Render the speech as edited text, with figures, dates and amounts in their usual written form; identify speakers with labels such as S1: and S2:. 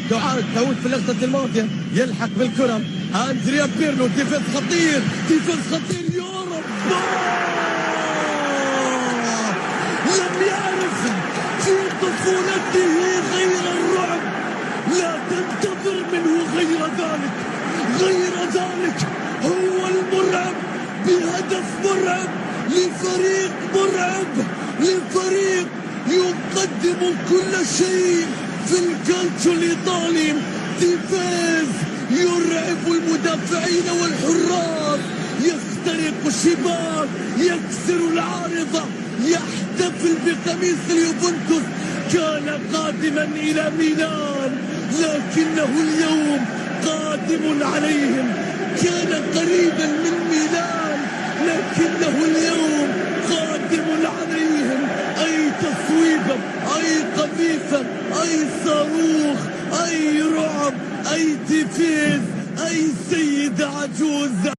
S1: تعود في اللقطة الماضية، يلحق بالكرة أندريا بيرلو. ديفنس خطير، ديفنس خطير، يا رب لم يعرف في طفولته غير الرعب. لا تنتظر منه غير ذلك، غير ذلك. هو المرعب بهدف مرعب لفريق مرعب، لفريق يقدم كل شيء في الكالتشو الإيطالي. ديفيز يرعب المدافعين والحراس، يخترق الشباك، يكسر العارضة، يحتفل بقميص اليوفنتوس. كان قادما إلى ميلان لكنه اليوم قادم عليهم. كان قريبا من ميلان لكنه اليوم قادم عليهم. أي تصويبة، أي قذيفة، أي صاروخ، أي رعب، أي تيفيز، أي سيد عجوز.